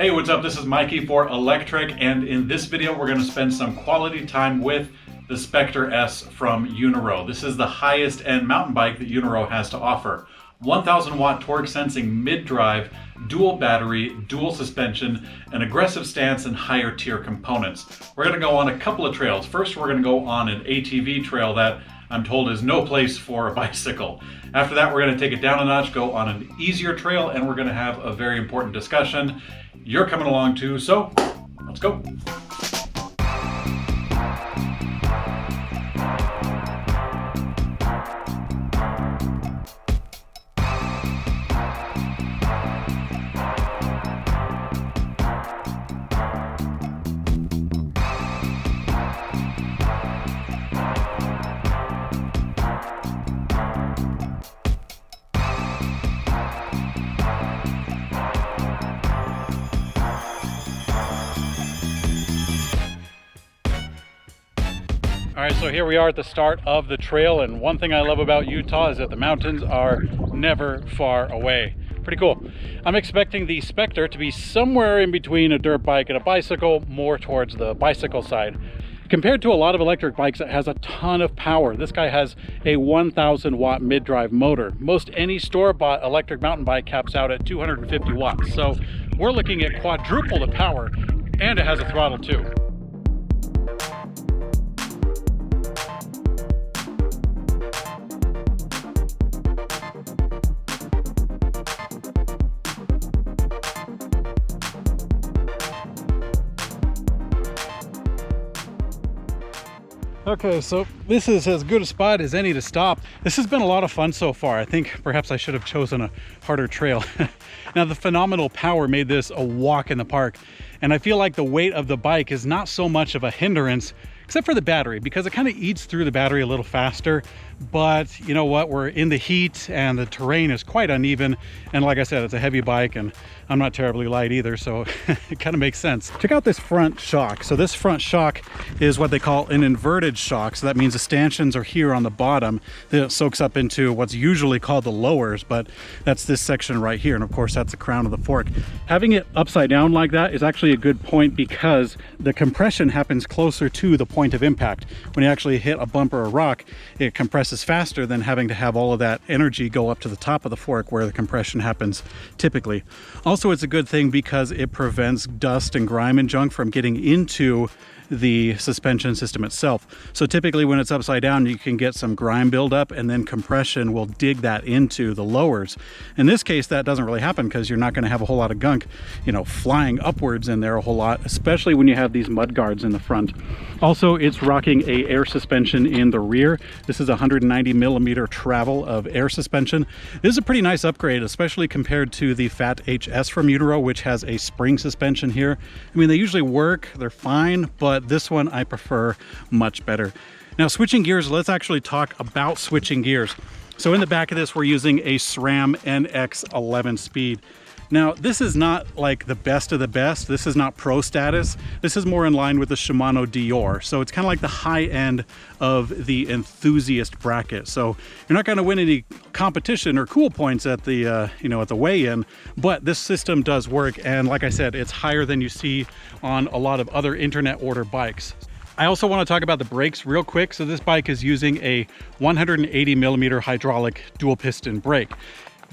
Hey, what's up? This is Mikey for Electrek, and in this video we're going to spend some quality time with the Spectre S from Uniro. This is the highest end mountain bike that Uniro has to offer. 1000 watt torque sensing mid-drive, dual battery, dual suspension, an aggressive stance, and higher tier components. We're going to go on a couple of trails. First, we're going to go on an ATV trail that I'm told is no place for a bicycle. After that, we're going to take it down a notch, go on an easier trail, and we're going to have a very important discussion. You're coming along too, so let's go. All right, so here we are at the start of the trail, and one thing I love about Utah is that the mountains are never far away. Pretty cool. I'm expecting the Spectre to be somewhere in between a dirt bike and a bicycle, more towards the bicycle side. Compared to a lot of electric bikes, it has a ton of power. This guy has a 1000 watt mid-drive motor. Most any store-bought electric mountain bike caps out at 250 watts. So we're looking at quadruple the power, and it has a throttle too. Okay, so this is as good a spot as any to stop. This has been a lot of fun so far. I think perhaps I should have chosen a harder trail. Now, the phenomenal power made this a walk in the park, and I feel like the weight of the bike is not so much of a hindrance, except for the battery, because it kind of eats through the battery a little faster. But you know what, we're in the heat and the terrain is quite uneven, and like I said, it's a heavy bike and I'm not terribly light either, so it kind of makes sense. Check out this front shock. So this front shock is what they call an inverted shock. So that means the stanchions are here on the bottom that soaks up into what's usually called the lowers, but that's this section right here, and of course that's the crown of the fork. Having it upside down like that is actually a good point because the compression happens closer to the point of impact. When you actually hit a bump or a rock, it compresses faster than having to have all of that energy go up to the top of the fork where the compression happens typically. Also, it's a good thing because it prevents dust and grime and junk from getting into the suspension system itself. So typically when it's upside down, you can get some grime buildup, and then compression will dig that into the lowers. In this case, that doesn't really happen because you're not going to have a whole lot of gunk, you know, flying upwards in there a whole lot, especially when you have these mud guards in the front. Also, it's rocking a air suspension in the rear. This is a 190 millimeter travel of air suspension. This is a pretty nice upgrade, especially compared to the Fat HS from Uniro, which has a spring suspension here. I mean, they usually work, they're fine, but this one I prefer much better. Now, switching gears, let's actually talk about switching gears. So in the back of this, we're using a SRAM NX 11 speed. Now, this is not like the best of the best. This is not pro status. This is more in line with the Shimano Dior. So it's kind of like the high end of the enthusiast bracket. So you're not going to win any competition or cool points at the at the weigh-in, but this system does work. And like I said, it's higher than you see on a lot of other internet order bikes. I also want to talk about the brakes real quick. So this bike is using a 180 millimeter hydraulic dual piston brake.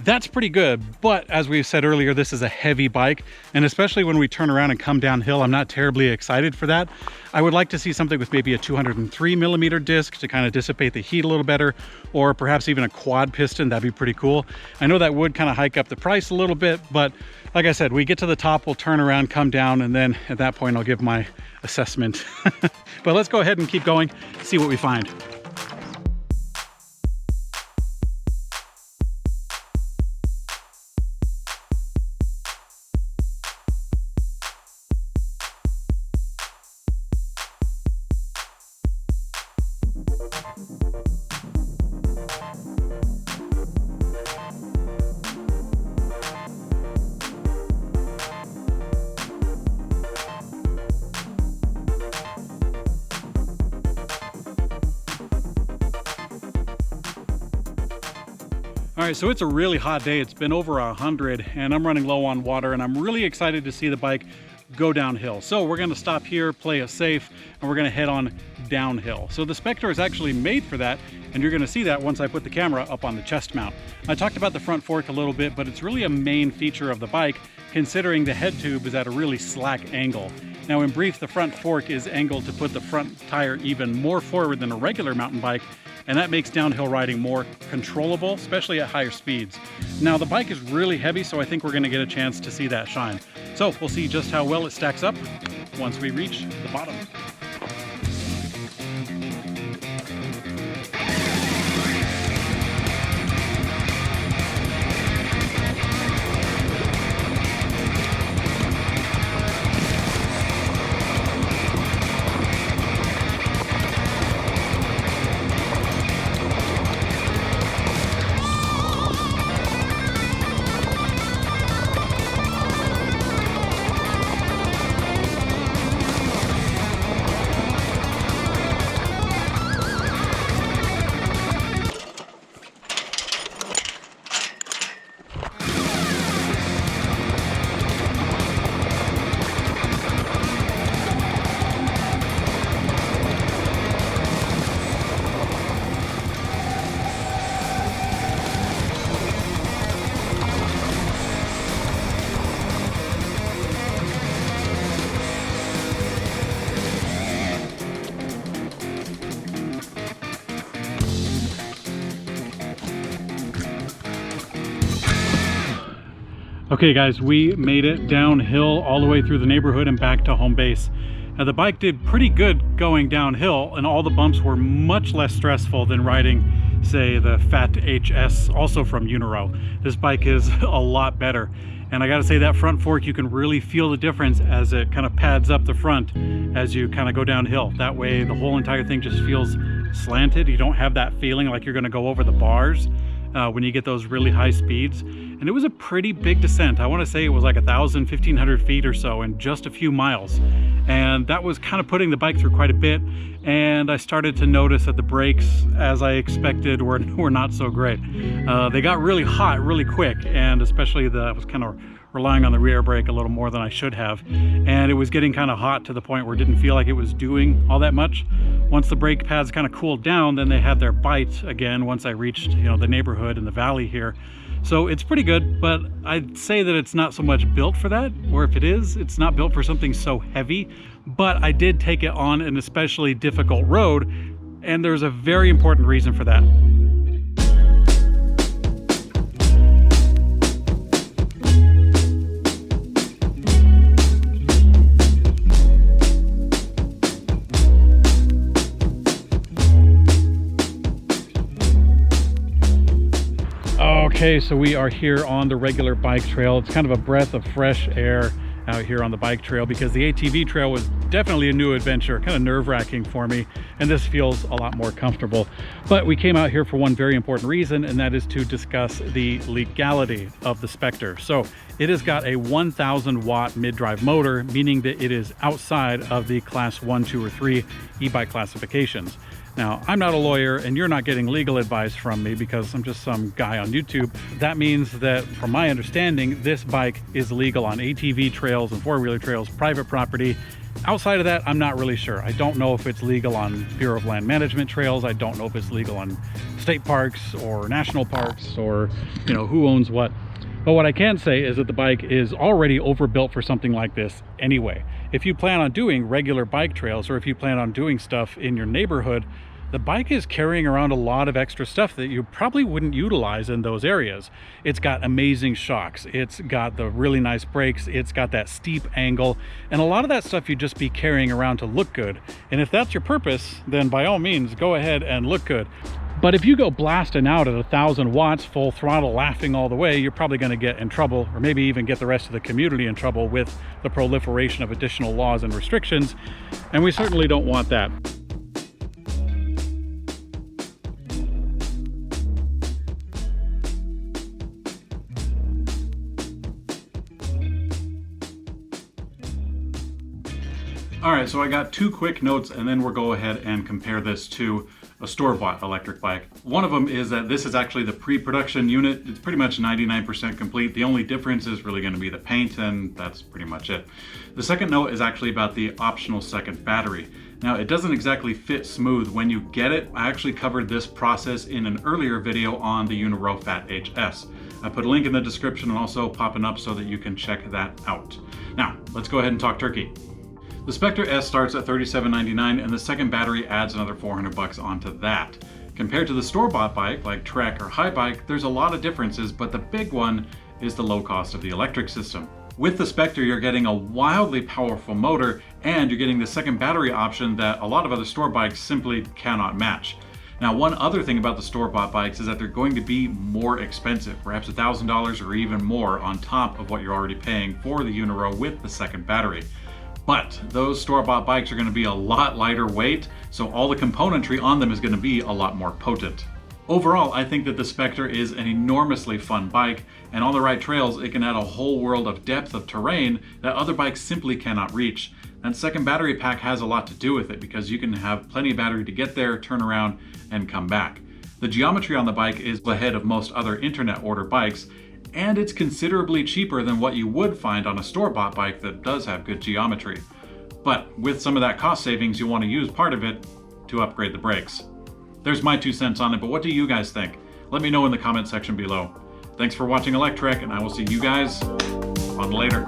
That's pretty good, but as we said earlier, this is a heavy bike, and especially when we turn around and come downhill, I'm not terribly excited for that. I would like to see something with maybe a 203 millimeter disc to kind of dissipate the heat a little better, or perhaps even a quad piston. That'd be pretty cool. I know that would kind of hike up the price a little bit, but like I said, we get to the top, we'll turn around, come down, and then at that point I'll give my assessment. But let's go ahead and keep going, see what we find. All right, so it's a really hot day. It's been over 100 and I'm running low on water, and I'm really excited to see the bike go downhill. So we're gonna stop here, play it safe, and we're gonna head on downhill. So the Spectre is actually made for that, and you're gonna see that once I put the camera up on the chest mount. I talked about the front fork a little bit, but it's really a main feature of the bike, considering the head tube is at a really slack angle. Now in brief, the front fork is angled to put the front tire even more forward than a regular mountain bike, and that makes downhill riding more controllable, especially at higher speeds. Now the bike is really heavy, so I think we're gonna get a chance to see that shine. So we'll see just how well it stacks up once we reach the bottom. Okay guys, we made it downhill all the way through the neighborhood and back to home base. Now the bike did pretty good going downhill, and all the bumps were much less stressful than riding, say, the Fat HS, also from Uniro. This bike is a lot better. And I gotta say, that front fork, you can really feel the difference as it kind of pads up the front as you kind of go downhill. That way the whole entire thing just feels slanted. You don't have that feeling like you're gonna go over the bars when you get those really high speeds. And it was a pretty big descent. I want to say it was like 1,000, 1,500 feet or so in just a few miles. And that was kind of putting the bike through quite a bit. And I started to notice that the brakes, as I expected, were not so great. They got really hot really quick, and especially I was kind of relying on the rear brake a little more than I should have. And it was getting kind of hot to the point where it didn't feel like it was doing all that much. Once the brake pads kind of cooled down, then they had their bite again once I reached, the neighborhood and the valley here. So it's pretty good, but I'd say that it's not so much built for that, or if it is, it's not built for something so heavy. But I did take it on an especially difficult road, and there's a very important reason for that. Okay, so we are here on the regular bike trail. It's kind of a breath of fresh air out here on the bike trail, because the ATV trail was definitely a new adventure, kind of nerve-wracking for me, and this feels a lot more comfortable. But we came out here for one very important reason, and that is to discuss the legality of the Spectre. So it has got a 1,000 watt mid-drive motor, meaning that it is outside of the class 1, 2, or 3 e-bike classifications. Now, I'm not a lawyer, and you're not getting legal advice from me because I'm just some guy on YouTube. That means that, from my understanding, this bike is legal on ATV trails and four-wheeler trails, private property. Outside of that, I'm not really sure. I don't know if it's legal on Bureau of Land Management trails. I don't know if it's legal on state parks or national parks, or, who owns what. But what I can say is that the bike is already overbuilt for something like this anyway. If you plan on doing regular bike trails, or if you plan on doing stuff in your neighborhood, the bike is carrying around a lot of extra stuff that you probably wouldn't utilize in those areas. It's got amazing shocks, it's got the really nice brakes, it's got that steep angle, and a lot of that stuff you'd just be carrying around to look good. And if that's your purpose, then by all means, go ahead and look good. But if you go blasting out at 1,000 watts, full throttle, laughing all the way, you're probably going to get in trouble, or maybe even get the rest of the community in trouble with the proliferation of additional laws and restrictions. And we certainly don't want that. All right, so I got two quick notes, and then we'll go ahead and compare this to a store-bought electric bike. One of them is that this is actually the pre-production unit. It's pretty much 99% complete. The only difference is really going to be the paint, and that's pretty much it. The second note is actually about the optional second battery. Now, it doesn't exactly fit smooth when you get it. I actually covered this process in an earlier video on the Uniro Fat HS. I put a link in the description and also popping up so that you can check that out. Now, let's go ahead and talk turkey. The Spectre S starts at $37.99, and the second battery adds another $400 onto that. Compared to the store-bought bike like Trek or Haibike, there's a lot of differences, but the big one is the low cost of the electric system. With the Spectre, you're getting a wildly powerful motor, and you're getting the second battery option that a lot of other store bikes simply cannot match. Now, one other thing about the store-bought bikes is that they're going to be more expensive, perhaps $1,000 or even more on top of what you're already paying for the Uniro with the second battery. But those store-bought bikes are going to be a lot lighter weight, so all the componentry on them is going to be a lot more potent. Overall, I think that the Spectre is an enormously fun bike, and on the right trails, it can add a whole world of depth of terrain that other bikes simply cannot reach. And second battery pack has a lot to do with it because you can have plenty of battery to get there, turn around, and come back. The geometry on the bike is ahead of most other internet order bikes, and it's considerably cheaper than what you would find on a store-bought bike that does have good geometry. But with some of that cost savings, you want to use part of it to upgrade the brakes. There's my 2 cents on it, but what do you guys think? Let me know in the comment section below. Thanks for watching Electrek, and I will see you guys on later.